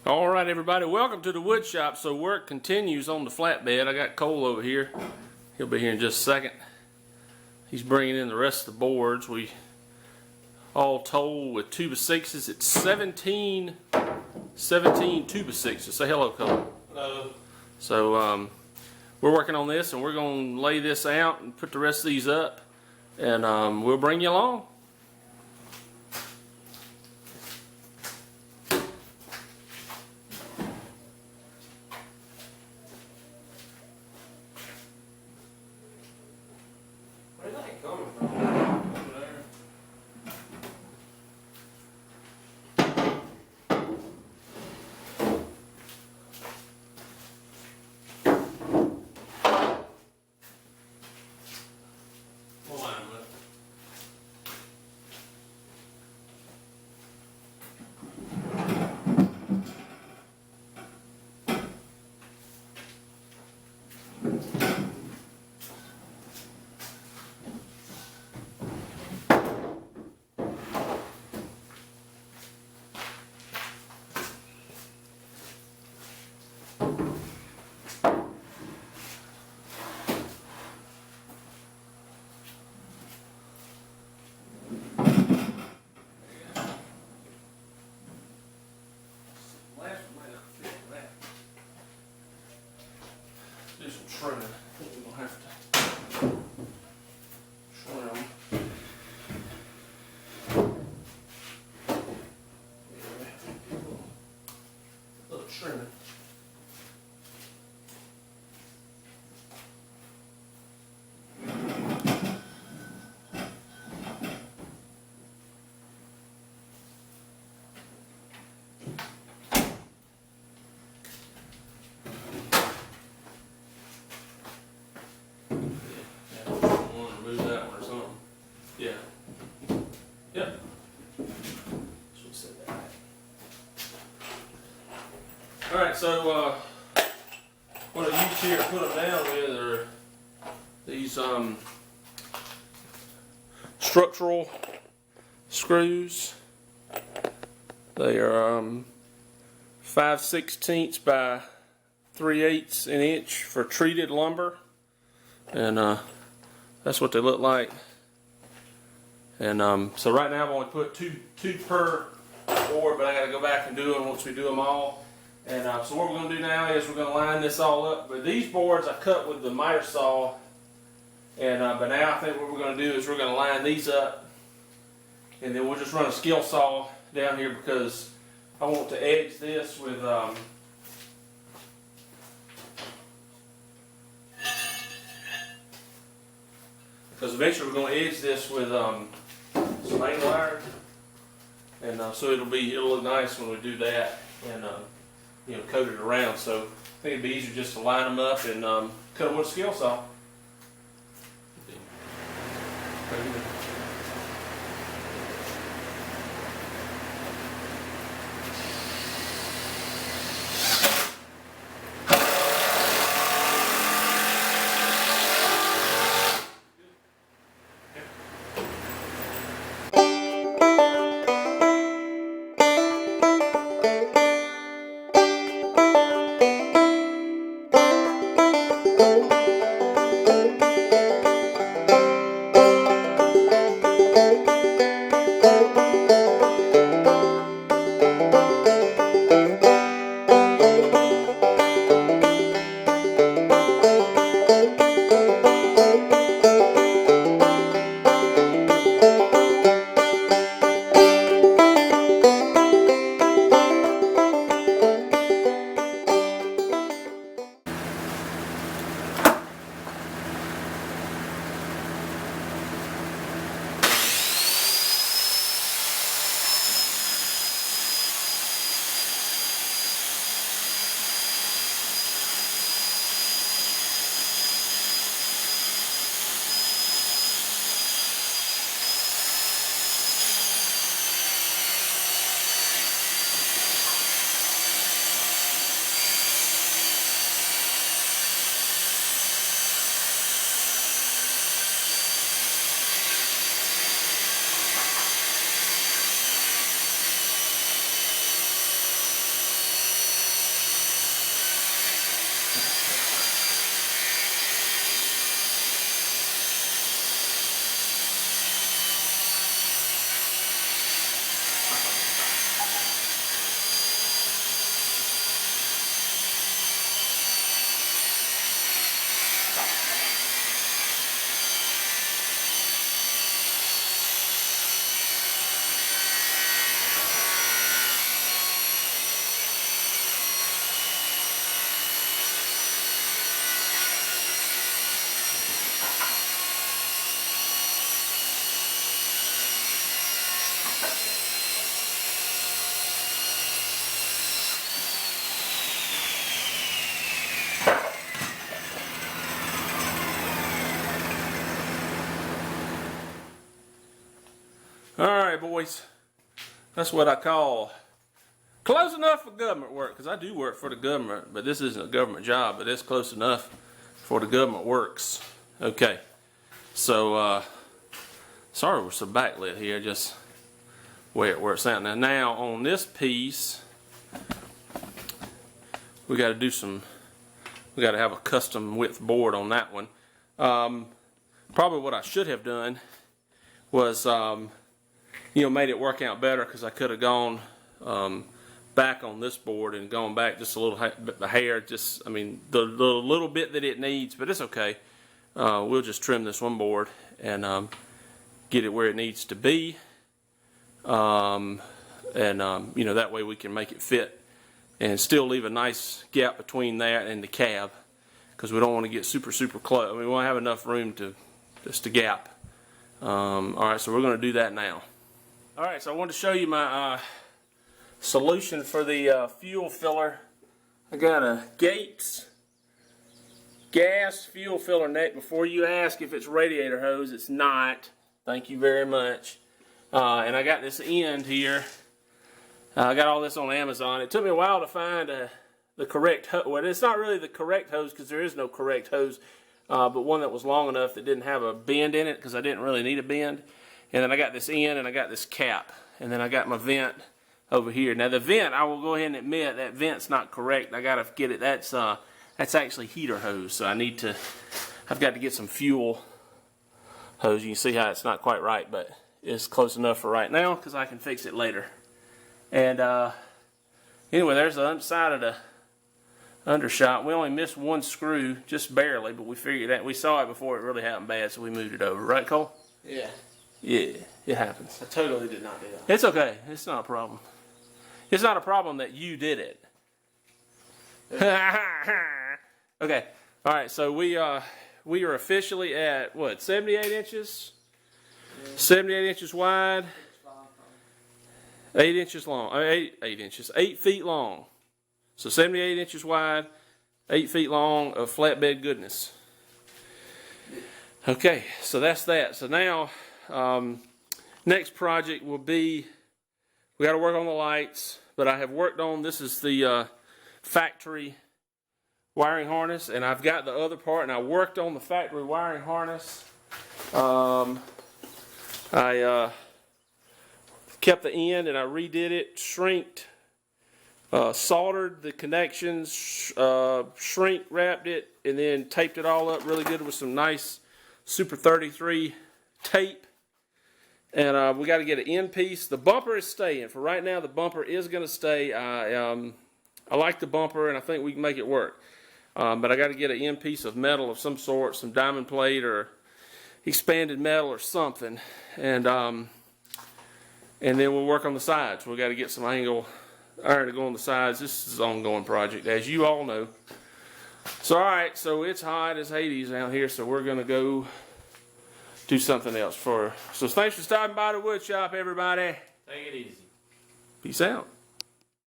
All right, everybody, welcome to the wood shop. So work continues on the flatbed. I got Cole over here. He'll be here in just a second. He's bringing in the rest of the boards. We all told with 2x6s, it's 17 2x6s. Say hello, Cole. Hello. So we're working on this, and we're going to lay this out and put the rest of these up, and we'll bring you along. Where's that coming from? Over there. Hold on a minute. Last one might not fit that. Do some trimming. I think we're going to have to trim. A little trimming. Remove that one or something. Yeah. Yep. Should set that. Alright, so what I used here to put them down with are these structural screws. They are 5/16 by 3/8 an inch for treated lumber, and that's what they look like. And so right now I've only put two per board, but I got to go back and do them once we do them all. And so what we're going to do now is we're going to line this all up. But these boards I cut with the miter saw, and but now I think what we're going to do is we're going to line these up, and then we'll just run a skill saw down here because I want to edge this with because eventually we're going to edge this with some angle iron, and so it'll look nice when we do that, and coat it around. So I think it'd be easier just to line them up and cut them with a skill saw. Sorry, boys. That's what I call close enough for government work, because I do work for the government, but this isn't a government job, but it's close enough for the government works. Okay, so sorry we're so backlit here, just where it works out. Now on this piece, we got to do some, we got to have a custom width board on that one. Probably what I should have done was, made it work out better, because I could have gone back on this board and gone back just a little hair, the little bit that it needs, but it's okay. We'll just trim this one board and get it where it needs to be, that way we can make it fit and still leave a nice gap between that and the cab, because we don't want to get super close. I mean, we want to have enough room to just to gap. Alright, so we're going to do that now. Alright, so I wanted to show you my solution for the fuel filler. I got a Gates gas fuel filler neck. Before you ask if it's radiator hose, it's not. Thank you very much. And I got this end here. I got all this on Amazon. It took me a while to find the correct hose. Well, it's not really the correct hose, because there is no correct hose, but one that was long enough that didn't have a bend in it, because I didn't really need a bend. And then I got this end, and I got this cap, and then I got my vent over here. Now the vent, I will go ahead and admit that vent's not correct. I gotta get it. That's actually heater hose. So I've got to get some fuel hose. You can see how it's not quite right, but it's close enough for right now, because I can fix it later. And anyway, there's the underside of the undershot. We only missed one screw, just barely, but we figured that we saw it before it really happened bad, so we moved it over. Right, Cole? Yeah. Yeah, it happens. I totally did not do that. It's okay. It's not a problem. It's not a problem that you did it. Okay. All right. So we are officially at what? 78 inches. Yeah. 78 inches wide. 8 inches long. 8 inches. 8 feet long. So 78 inches wide, 8 feet long of flatbed goodness. Okay. So that's that. So now. Next project will be, we got to work on the lights, but I have worked on, this is the factory wiring harness, and I've got the other part, and I worked on the factory wiring harness. I kept the end and I redid it, shrinked, soldered the connections, shrink wrapped it, and then taped it all up really good with some nice Super 33 tape. And we got to get an end piece. The bumper is staying. For right now, the bumper is going to stay. I like the bumper, and I think we can make it work. But I got to get an end piece of metal of some sort, some diamond plate or expanded metal or something. And then we'll work on the sides. We got to get some angle iron to go on the sides. This is an ongoing project, as you all know. So, all right. So it's hot as Hades out here. So we're going to go do something else. So thanks for stopping by the wood shop, everybody. Take it easy. Peace out.